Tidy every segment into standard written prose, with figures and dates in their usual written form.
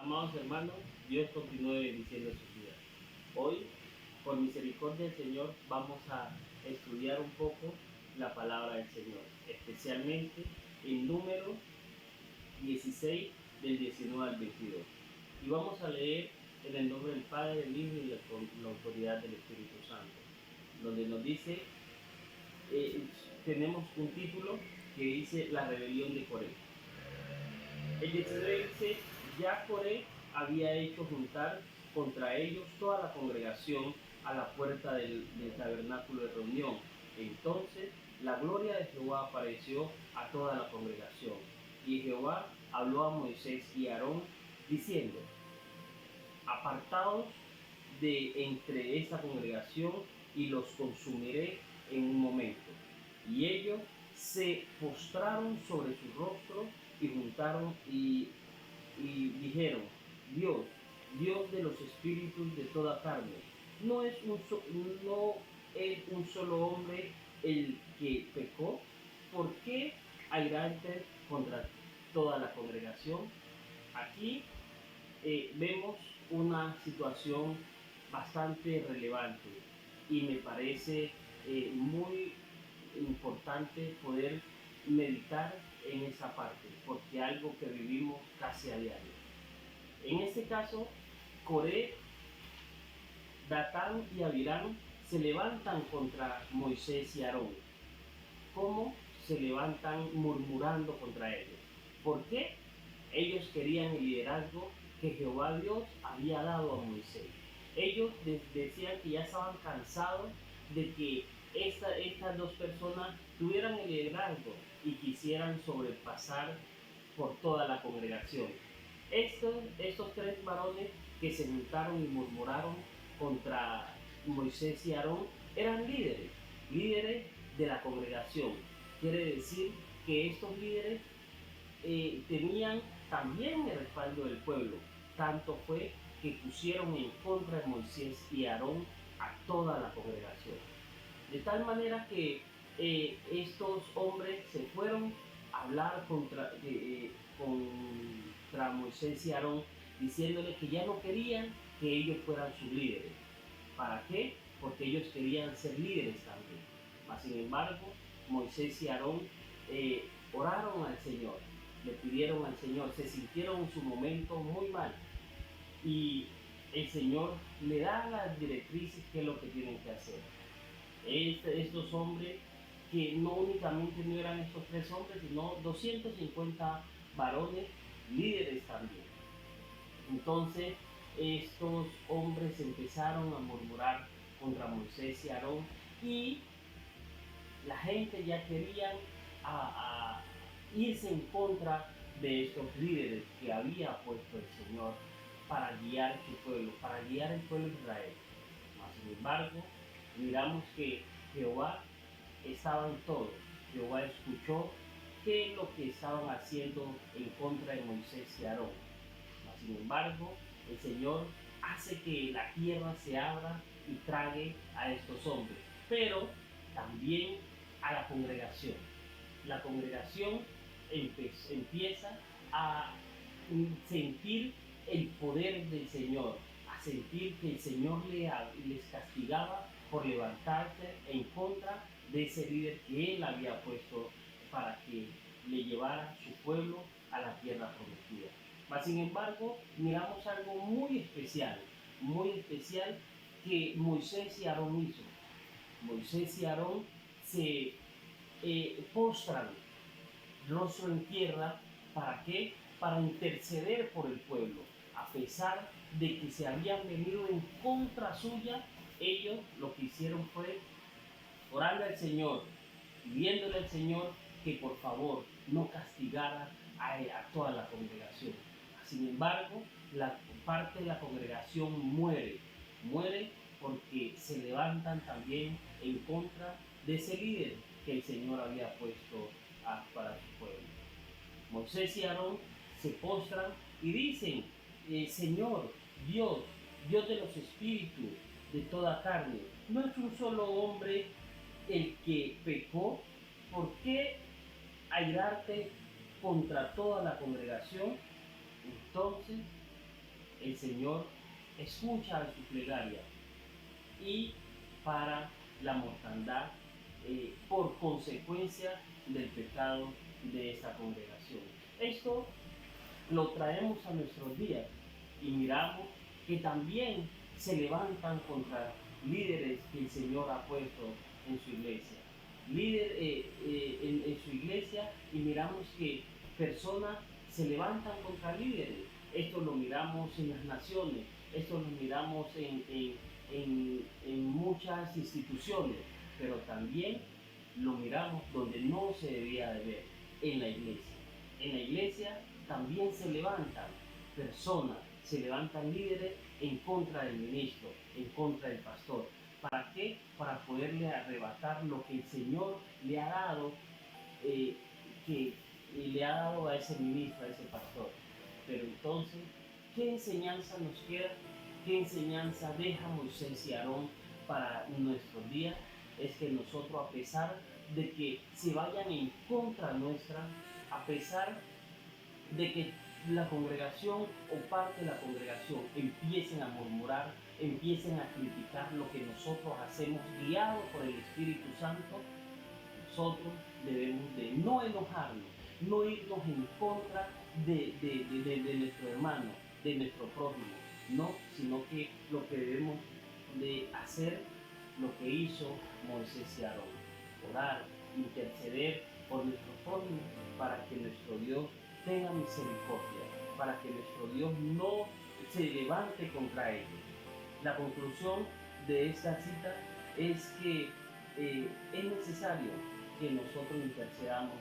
Amados hermanos, Dios continúe bendiciendo sus vidas. Hoy, por misericordia del Señor, vamos a estudiar un poco la palabra del Señor, especialmente el número 16 del 19 al 22. Y vamos a leer en el nombre del Padre, del Hijo y de la autoridad del Espíritu Santo, donde nos dice, tenemos un título que dice La rebelión de Coré. El 19 dice, ya Coré había hecho juntar contra ellos toda la congregación a la puerta del tabernáculo de reunión. Entonces la gloria de Jehová apareció a toda la congregación. Y Jehová habló a Moisés y a Aarón diciendo, apartaos de entre esa congregación y los consumiré en un momento. Y ellos se postraron sobre su rostro y juntaron y dijeron, Dios de los espíritus de toda carne, no es un solo hombre el que pecó. ¿Por qué airarte contra toda la congregación? Aquí vemos una situación bastante relevante y me parece muy importante poder meditar en esa parte, porque es algo que vivimos casi a diario. En este caso, Coré, Datán y Abirán se levantan contra Moisés y Aarón. ¿Cómo se levantan murmurando contra ellos? ¿Por qué? Ellos querían el liderazgo que Jehová Dios había dado a Moisés. Ellos decían que ya estaban cansados de que estas dos personas tuvieran el liderazgo y quisieran sobrepasar por toda la congregación. Estos tres varones que se juntaron y murmuraron contra Moisés y Aarón eran líderes de la congregación. Quiere decir que estos líderes tenían también el respaldo del pueblo. Tanto fue que pusieron en contra de Moisés y Aarón a toda la congregación. De tal manera que estos hombres se fueron a hablar contra Moisés y Aarón, diciéndole que ya no querían que ellos fueran sus líderes. ¿Para qué? Porque ellos querían ser líderes también. Mas, sin embargo, Moisés y Aarón oraron al Señor, le pidieron al Señor, se sintieron en su momento muy mal y el Señor le da las directrices qué es lo que tienen que hacer. Estos hombres, que no únicamente no eran estos tres hombres, sino 250 varones, líderes también. Entonces estos hombres empezaron a murmurar contra Moisés y Aarón y la gente ya quería a irse en contra de estos líderes que había puesto el Señor para guiar su pueblo, para guiar el pueblo de Israel. Sin embargo, miramos que Jehová estaba en todo. Jehová escuchó qué es lo que estaban haciendo en contra de Moisés y Aarón. Sin embargo, el Señor hace que la tierra se abra y trague a estos hombres, pero también a la congregación. La congregación empieza a sentir el poder del Señor, a sentir que el Señor les castigaba por levantarse en contra de ese líder que él había puesto para que le llevara su pueblo a la tierra prometida. Mas, sin embargo, miramos algo muy especial que Moisés y Aarón hizo. Moisés y Aarón se postran rostro en tierra. ¿Para qué? Para interceder por el pueblo. A pesar de que se habían venido en contra suya, ellos lo que hicieron fue orarle al Señor, pidiéndole al Señor que por favor no castigara a toda la congregación. Sin embargo, la parte de la congregación muere porque se levantan también en contra de ese líder que el Señor había puesto para su pueblo. Moisés y Aarón se postran y dicen, Señor, Dios de los espíritus de toda carne, ¿no es un solo hombre el que pecó? ¿Por qué airarte contra toda la congregación? Entonces el Señor escucha su plegaria y para la mortandad por consecuencia del pecado de esta congregación. Esto lo traemos a nuestros días y miramos que también se levantan contra líderes que el Señor ha puesto en su iglesia. En su iglesia, y miramos que personas se levantan contra líderes. Esto lo miramos en las naciones, esto lo miramos en muchas instituciones, pero también lo miramos donde no se debía de ver, en la iglesia. En la iglesia también se levantan personas, se levantan líderes en contra del ministro, en contra del pastor. ¿Para qué? Para poderle arrebatar lo que el Señor le ha dado, que le ha dado a ese ministro, a ese pastor. Pero entonces, ¿qué enseñanza nos queda? ¿Qué enseñanza deja Moisés y Aarón para nuestros días? Es que nosotros, a pesar de que se vayan en contra nuestra, a pesar de que la congregación o parte de la congregación empiecen a murmurar, empiecen a criticar lo que nosotros hacemos guiados por el Espíritu Santo, nosotros debemos de no enojarnos, no irnos en contra de nuestro hermano, de nuestro prójimo, no, sino que lo que debemos de hacer, lo que hizo Moisés y Aarón, orar, interceder por nuestro prójimo para que nuestro Dios tenga misericordia, para que nuestro Dios no se levante contra ellos. La conclusión de esta cita es que es necesario que nosotros intercedamos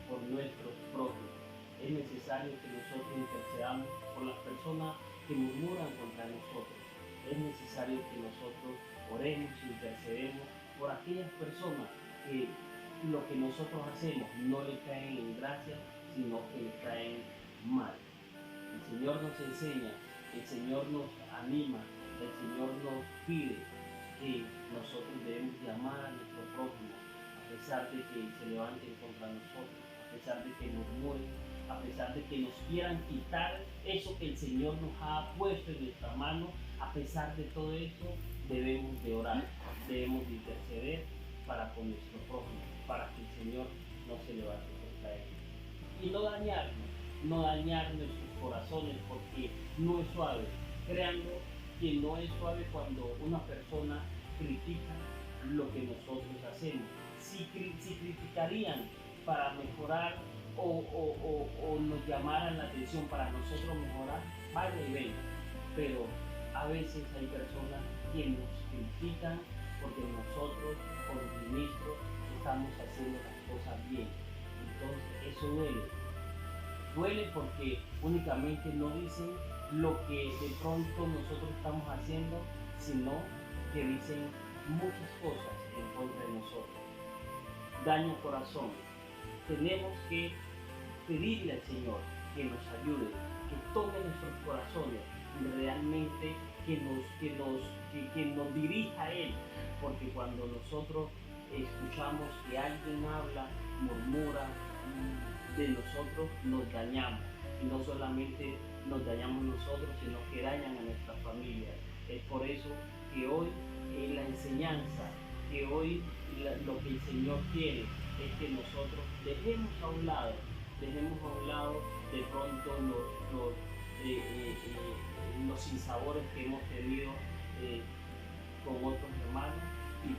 por nuestros prójimos. Es necesario que nosotros intercedamos por las personas que murmuran contra nosotros. Es necesario que nosotros oremos e intercedemos por aquellas personas que lo que nosotros hacemos no le caen en gracia, sino que le caen mal. El Señor nos enseña, el Señor nos anima, el Señor nos pide que nosotros debemos llamar a nuestro prójimo, a pesar de que se levanten contra nosotros, a pesar de que nos mueren, a pesar de que nos quieran quitar eso que el Señor nos ha puesto en nuestra mano. A pesar de todo eso, debemos de orar, debemos de interceder para con nuestro prójimo, para que el Señor no se levante contra él. Y no dañarnos, no dañar nuestros corazones, porque no es suave. Créanlo que no es suave cuando una persona critica lo que nosotros hacemos. Si criticarían para mejorar o nos llamaran la atención para nosotros mejorar, vaya y venga. Pero a veces hay personas que nos critican porque nosotros, como ministros, estamos haciendo las cosas bien. Entonces eso duele. Duele porque únicamente no dicen lo que de pronto nosotros estamos haciendo, sino que dicen muchas cosas en contra de nosotros. Daño corazón. Tenemos que pedirle al Señor que nos ayude, que tome nuestros corazones, realmente que nos dirija a Él, porque cuando nosotros escuchamos que alguien habla, murmura de nosotros, nos dañamos, y no solamente nos dañamos nosotros, sino que dañan a nuestra familia. Es por eso que hoy la enseñanza, que hoy lo que el Señor quiere es que nosotros dejemos a un lado de pronto los sinsabores que hemos tenido con otros hermanos y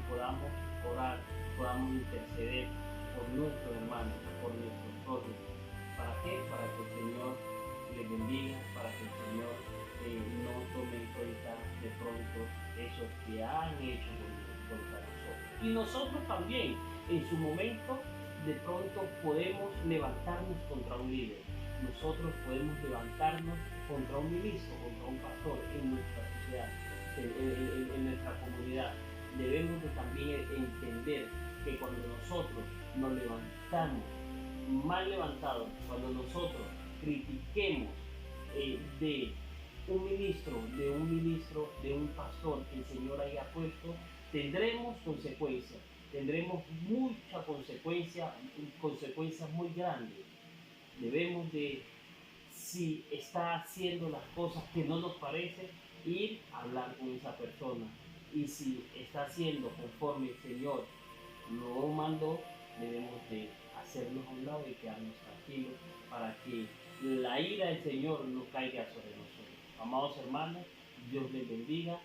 podamos orar, podamos interceder por nuestros hermanos, por nuestros prójimos. ¿Para qué? Para que el Señor les bendiga, para que el Señor no tome en cuenta de pronto eso que han hecho contra nosotros. Y nosotros también, en su momento, de pronto podemos levantarnos contra un líder. Nosotros podemos levantarnos contra un ministro, contra un pastor en nuestra sociedad, en nuestra comunidad. Debemos de también entender que cuando nosotros nos levantamos mal levantados, cuando nosotros critiquemos de un pastor que el Señor haya puesto, tendremos consecuencias, tendremos muchas consecuencias muy grandes. Debemos de si está haciendo las cosas que no nos parecen, ir a hablar con esa persona. Y si está haciendo conforme el Señor lo mandó, debemos de hacernos a un lado y quedarnos tranquilos para que la ira del Señor no caiga sobre nosotros. Amados hermanos, Dios les bendiga.